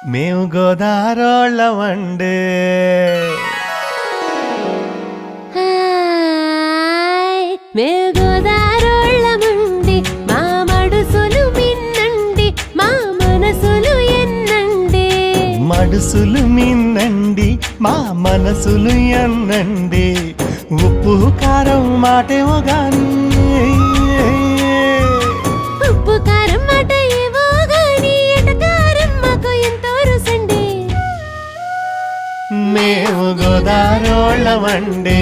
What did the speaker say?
మేము గోదారోళ్ళమండే మేము గోదారోళ్ళమండి మా మడుసులు మిన్నండి మా మనసులు ఎన్నండి మడుసులు మిన్నండి మా మనసులు ఎన్నండి ఉప్పు కారం మాటేమో గాని ఉప్పు కారం మాట ఏవో గాని ఎటకారం మాకు ఎంతో రుసండి మేము గోదారోళ్ళమండే